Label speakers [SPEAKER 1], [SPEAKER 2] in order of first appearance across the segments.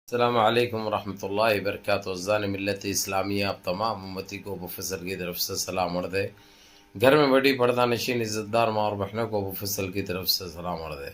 [SPEAKER 1] अस्सलाम वालेकुम रहमतुल्लाहि व बरकातुहू। अज़ान मिल्लत इस्लामिया आप तमाम उम्मती को अबू फजल की तरफ से सलाम अर्ज़ है। घर में बड़ी पर्दा नशीन इज़्ज़तदार माँ और बहनों को अबू फजल की तरफ से सलाम अर्ज़ है।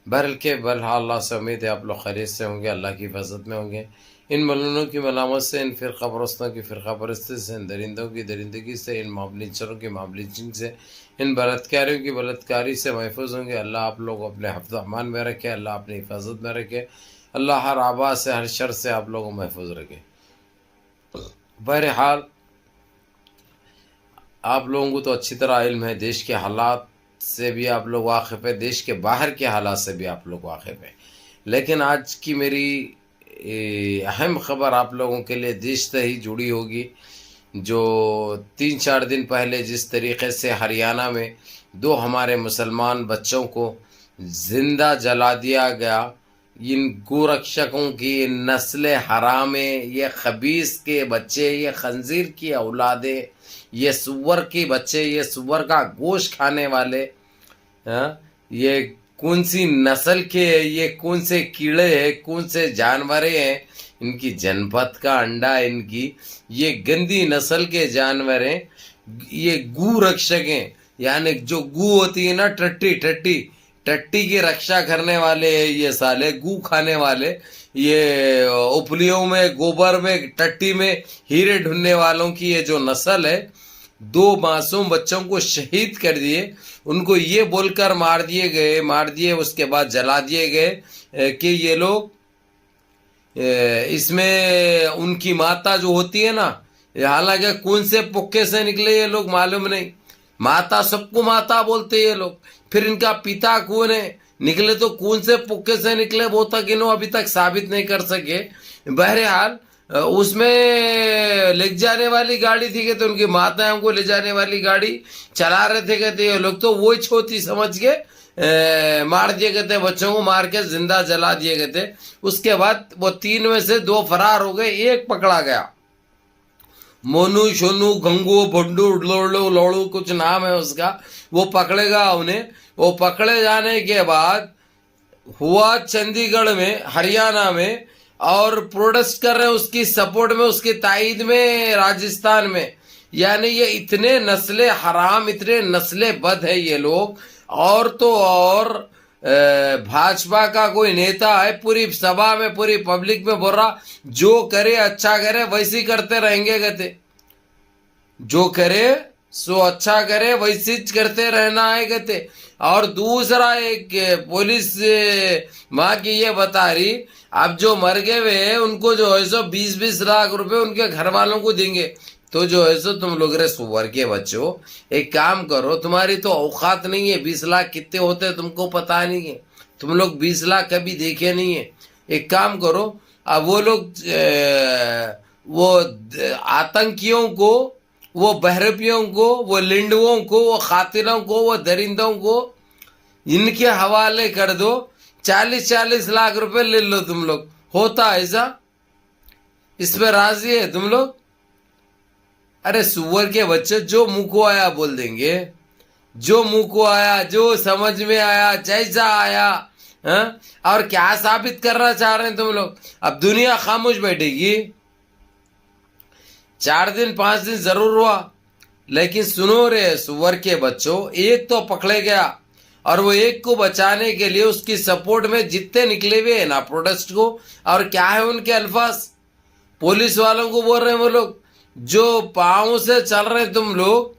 [SPEAKER 1] बहरहाल अल्लाह से उम्मीद है आप लोग खैरियत से होंगे, अल्लाह की हिफाजत में होंगे। इन मलूनों की मलामत से, इन फ़िरका परस्तों की फ़िरका परस्ती से, इन दरिंदों की दरिंदगी से, इन मामलीचरों की मामलीचिंग से, इन बलात्कारियों की बलात्कारी से महफूज होंगे। अल्लाह आप लोग अपने हिफ्ज़ अमान में रखे, अल्लाह अपनी हिफाजत में रखे, अल्लाह हर आबा से, हर शर से आप लोगों को महफूज रखे। बहरहाल आप लोगों को तो अच्छी तरह इल्म है, देश के हालात से भी आप लोग वाकिफ़ है, देश के बाहर के हालात से भी आप लोग वाकिफ़ है। लेकिन आज की मेरी अहम ख़बर आप लोगों के लिए देश से ही जुड़ी होगी। जो 3-4 दिन पहले जिस तरीक़े से हरियाणा में 2 हमारे मुसलमान बच्चों को ज़िंदा जला दिया गया, इन गोरक्षकों की नस्ल हराम, ये खबीस के बच्चे, ये खंजीर की औलादें, ये सुअर के बच्चे, ये सुअर का गोश्त खाने वाले, हाँ, ये कौन सी नस्ल के है, ये कौन से कीड़े हैं, कौन से जानवरें हैं, इनकी जनपद का अंडा, इनकी ये गंदी नस्ल के जानवर हैं। ये गू रक्षक हैं, यानी जो गू होती है ना, टट्टी टट्टी टट्टी की रक्षा करने वाले ये साले गू खाने वाले, ये उपलियों में, गोबर में, टट्टी में हीरे ढूंढने वालों की ये जो नस्ल है, 2 मासूम बच्चों को शहीद कर दिए। उनको ये बोलकर मार दिए, उसके बाद जला दिए गए कि ये लोग, इसमें उनकी माता जो होती है ना, हालांकि कौन से पुक्के से निकले ये लोग मालूम नहीं, माता सबको माता बोलते ये लोग, फिर इनका पिता कौन है, निकले तो कौन से पुक्के से निकले वो तक इन्हों अभी तक साबित नहीं कर सके। बहरहाल उसमें ले जाने वाली गाड़ी थी, तो उनकी माताओं को ले जाने वाली गाड़ी चला रहे थे, कहते ये लोग तो वो छोटी समझ के मार दिए गए थे, बच्चों को मार के जिंदा जला दिए गए थे। उसके बाद वो 3 में से 2 फरार हो गए, एक पकड़ा गया। मोनू, सोनू, गंगू, भंडू, लोड़ू लोड़ू कुछ नाम है उसका, वो पकड़ेगा उन्हें। वो पकड़े जाने के बाद हुआ चंडीगढ़ में, हरियाणा में, और प्रोटेस्ट कर रहे हैं उसकी सपोर्ट में, उसकी तायद में राजस्थान में। यानी ये इतने नस्ले हराम, इतने नस्ले बद है ये लोग। और तो और भाजपा का कोई नेता है, पूरी सभा में, पूरी पब्लिक में बोल रहा, जो करे अच्छा करे, वैसे ही करते रहेंगे कहते, जो करे सो अच्छा करे, वैसे करते रहना है कहते। और दूसरा एक पुलिस माँ की ये बता रही, अब जो मर गए वे उनको जो है सो 20-20 लाख रुपए उनके घर वालों को देंगे। तो जो है सो तुम लोग रे सुअर के बच्चों, एक काम करो, तुम्हारी तो औकात नहीं है, 20 लाख कितने होते हैं तुमको पता नहीं है, तुम लोग 20 लाख कभी देखे नहीं है। एक काम करो, अब वो लोग वो आतंकियों को, वो बहरपियों को, वो लिंडुओं को, वो खातिरों को, वो दरिंदों को इनके हवाले कर दो, 40-40 लाख रुपए ले लो तुम लोग। होता ऐसा? इस पे राजी है तुम लोग? अरे सुअर के बच्चे, जो मुंह को आया बोल देंगे, जो मुंह को आया, जो समझ में आया, जैसा आया। हाँ? और क्या साबित करना चाह रहे हैं तुम लोग? अब दुनिया खामोश बैठेगी? 4 दिन 5 दिन जरूर हुआ, लेकिन सुनो रे सुअर के बच्चों, एक तो पकड़े गया, और वो एक को बचाने के लिए उसकी सपोर्ट में जितने निकले हुए हैं ना प्रोटेस्ट को, और क्या है उनके अल्फाज, पुलिस वालों को बोल रहे हैं वो लोग, जो पाँव से चल रहे तुम लोग,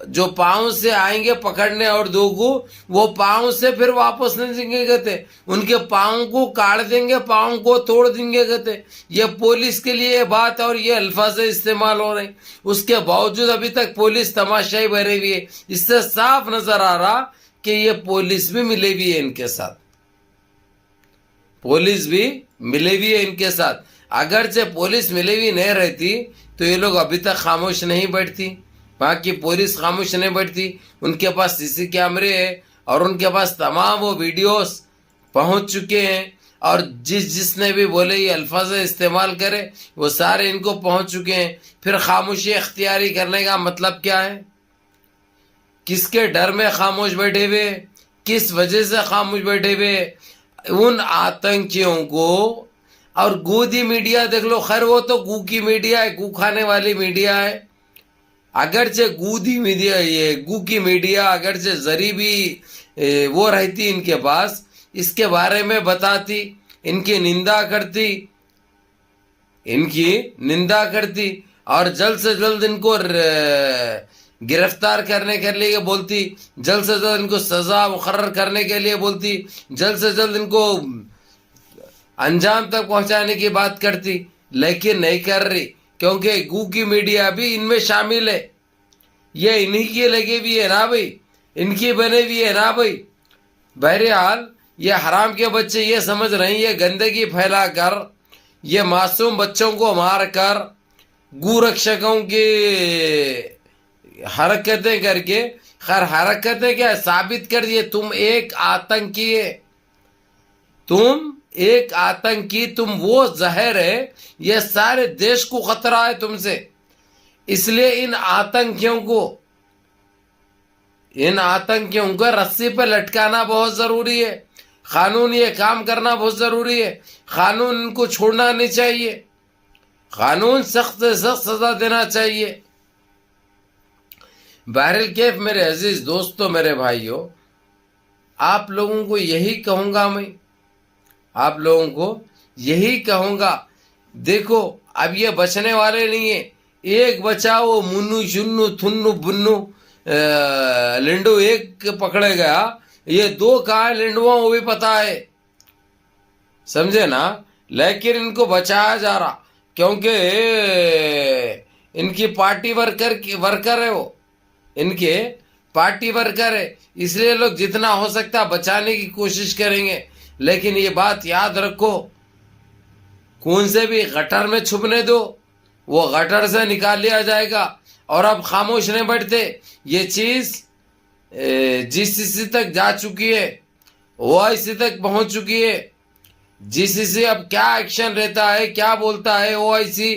[SPEAKER 1] जो पाँव से आएंगे पकड़ने और 2 को, वो पाँव से फिर वापस नहीं देंगे कहते, उनके पाँव को काट देंगे, पाँव को तोड़ देंगे कहते। ये पुलिस के लिए ये बात और ये अल्फाज इस्तेमाल हो रहे हैं, उसके बावजूद अभी तक पुलिस तमाशाई भरी हुई है। इससे साफ नजर आ रहा कि ये पुलिस भी मिली हुई है इनके साथ, पुलिस भी मिली हुई है इनके साथ। अगरचे पुलिस मिली हुई नहीं रहती तो ये लोग अभी तक खामोश नहीं बैठती, वहाँ की पुलिस खामोश नहीं बैठती। उनके पास सीसी कैमरे है, और उनके पास तमाम वो वीडियोस पहुंच चुके हैं, और जिसने भी बोले ये अल्फाज इस्तेमाल करे, वो सारे इनको पहुंच चुके हैं। फिर खामोशी इख्तियारी करने का मतलब क्या है? किसके डर में खामोश बैठे हुए, किस वजह से खामोश बैठे हुए? उन आतंकियों को और गोदी मीडिया देख लो, खैर वो तो गू की मीडिया है, गू खाने वाली मीडिया है। अगरचे गूदी मीडिया, ये गू की मीडिया अगरचे जरी भी वो रहती इनके पास, इसके बारे में बताती, इनकी निंदा करती और जल्द से जल्द इनको गिरफ्तार करने के लिए बोलती, जल्द से जल्द इनको सजा मुकर्रर करने के लिए बोलती, जल्द से जल्द इनको अंजाम तक पहुंचाने की बात करती, लेकिन नहीं कर रही, क्योंकि गू की मीडिया भी इनमें शामिल है। ये इन्हीं की लगी भी है ना भाई, इनकी बने भी है ना भाई। बहरहाल ये हराम के बच्चे ये समझ रहे हैं, ये गंदगी फैलाकर, ये मासूम बच्चों को मारकर, गू रक्षकों की हरकतें करके, खैर हरकतें क्या साबित कर दिए, तुम एक आतंकी है, तुम वो जहर है, ये सारे देश को खतरा है तुमसे। इसलिए इन आतंकियों को रस्सी पर लटकाना बहुत जरूरी है। कानून ये काम करना बहुत जरूरी है। कानून इनको छोड़ना नहीं चाहिए, कानून सख्त से सख्त सजा देना चाहिए। बहरहाल कैफ मेरे अजीज दोस्तों, मेरे भाइयों, आप लोगों को यही कहूंगा मैं, आप लोगों को यही कहूंगा, देखो अब ये बचने वाले नहीं है। एक बचा वो मुन्नू शुन्नू थुन्नू बुन्नू लिंडू एक पकड़े गया, ये दो कहाँ है लिंडुआ वो भी पता है, समझे ना। लेकिन इनको बचाया जा रहा क्योंकि इनकी पार्टी वर्कर है, वो इनके पार्टी वर्कर है, इसलिए लोग जितना हो सकता है बचाने की कोशिश करेंगे। लेकिन ये बात याद रखो, खून से भी गटर में छुपने दो, वो गटर से निकाल लिया जाएगा। और अब खामोश नहीं बैठते, ये चीज जीसीसी तक जा चुकी है, ओआईसी तक पहुंच चुकी है। जीसीसी अब क्या एक्शन रहता है, क्या बोलता है, ओआईसी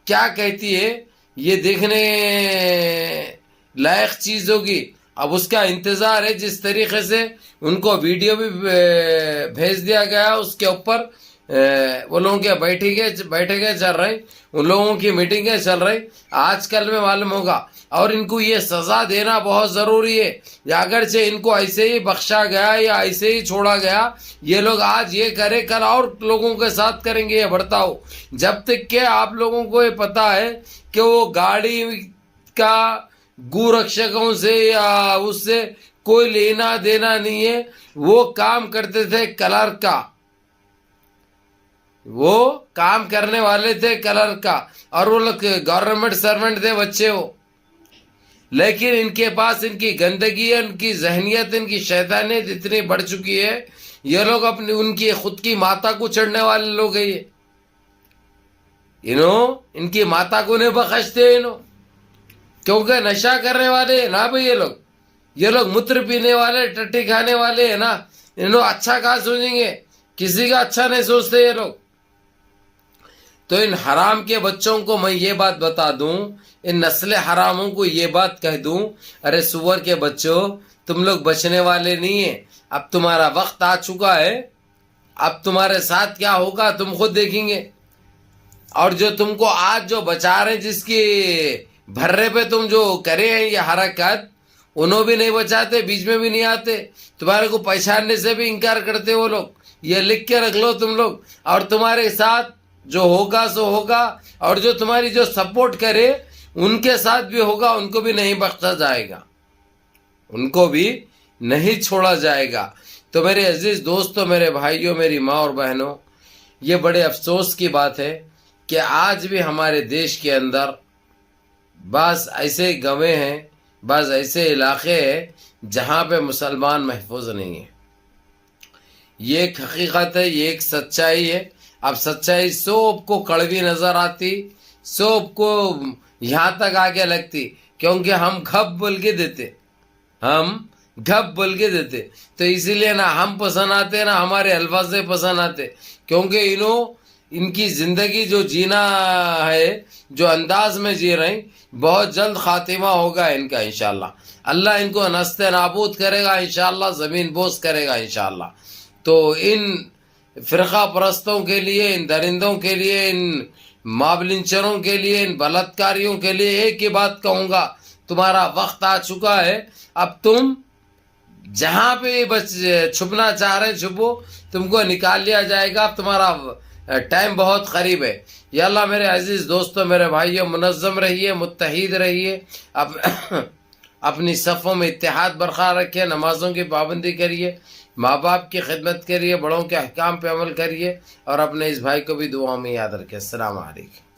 [SPEAKER 1] क्या कहती है, ये देखने लायक चीज होगी। अब उसका इंतजार है। जिस तरीके से उनको वीडियो भी भेज दिया गया, उसके ऊपर वो लोगों के बैठे चल रहे, उन लोगों की मीटिंगें चल रही, आजकल में मालूम होगा। और इनको ये सजा देना बहुत जरूरी है। अगर से इनको ऐसे ही बख्शा गया या ऐसे ही छोड़ा गया, ये लोग आज ये करे, कल और लोगों के साथ करेंगे ये बर्ताव। जब तक के आप लोगों को ये पता है कि वो गाड़ी का गू रक्षकों से या उससे कोई लेना देना नहीं है, वो काम करते थे क्लर्क का, वो काम करने वाले थे क्लर्क का, और वो लोग गवर्नमेंट सर्वेंट थे बच्चे वो। लेकिन इनके पास इनकी गंदगी है, इनकी जहनियत, इनकी शैतानियत इतनी बढ़ चुकी है, ये लोग अपनी उनकी खुद की माता को चढ़ने वाले लोग हैं। ये इनकी माता को नहीं बख्शते क्योंकि नशा करने वाले है ना भाई। ये लोग मूत्र पीने वाले, टट्टी खाने वाले है ना। अच्छा कहा सोचेंगे, किसी का अच्छा नहीं सोचते ये लोग। तो इन हराम के बच्चों को मैं ये बात बता दूं, इन नस्ल हरामों को ये बात कह दूं, अरे सुअर के बच्चों, तुम लोग बचने वाले नहीं है। अब तुम्हारा वक्त आ चुका है, अब तुम्हारे साथ क्या होगा तुम खुद देखेंगे। और जो तुमको आज जो बचा रहे, जिसकी भर्रे पे तुम जो करे हैं ये हरकत, उन्हों भी नहीं बचाते, बीच में भी नहीं आते, तुम्हारे को पहचानने से भी इनकार करते वो लोग। ये लिख के रख लो तुम लोग। और तुम्हारे साथ जो होगा सो होगा, और जो तुम्हारी जो सपोर्ट करे उनके साथ भी होगा, उनको भी नहीं बख्शा जाएगा, उनको भी नहीं छोड़ा जाएगा। तो मेरे अजीज दोस्तों, मेरे भाइयों, मेरी माँ और बहनों, ये बड़े अफसोस की बात है कि आज भी हमारे देश के अंदर बस ऐसे गंवे हैं, बस ऐसे इलाके हैं जहाँ पे मुसलमान महफूज नहीं है। ये एक हकीकत है, ये एक सच्चाई है। अब सच्चाई सबको कड़वी नजर आती, सबको यहाँ तक आके लगती, क्योंकि हम घप बोल के देते, तो इसीलिए ना हम पसंद आते ना हमारे अल्फाज पसंद आते। क्योंकि इनकी जिंदगी जो जीना है, जो अंदाज में जी रहे, बहुत जल्द खातिमा होगा इनका इंशाल्लाह। अल्लाह इनको नस्ते नाबूद करेगा इंशाल्लाह, जमीन बोस करेगा इंशाल्लाह। तो इन फिरका परस्तों के लिए, इन दरिंदों के लिए, इन माबलिंचरों के लिए, इन बलात्कारियों के लिए एक ही बात कहूंगा, तुम्हारा वक्त आ चुका है। अब तुम जहां पे बस छुपना चाह रहे छुपो, तुमको निकाल लिया जाएगा। अब तुम्हारा टाइम बहुत करीब है। या अल्लाह मेरे अजीज दोस्तों, मेरे भाइयों, मुनज़्ज़म रहिए, मुत्तहिद रहिए, अपनी सफ़ों में इत्तेहाद बरकरार रखिए, नमाजों की पाबंदी करिए, माँ बाप की खिदमत करिए, बड़ों के अहकाम पे अमल करिए और अपने इस भाई को भी दुआ में याद रखिए। अस्सलाम वालेकुम।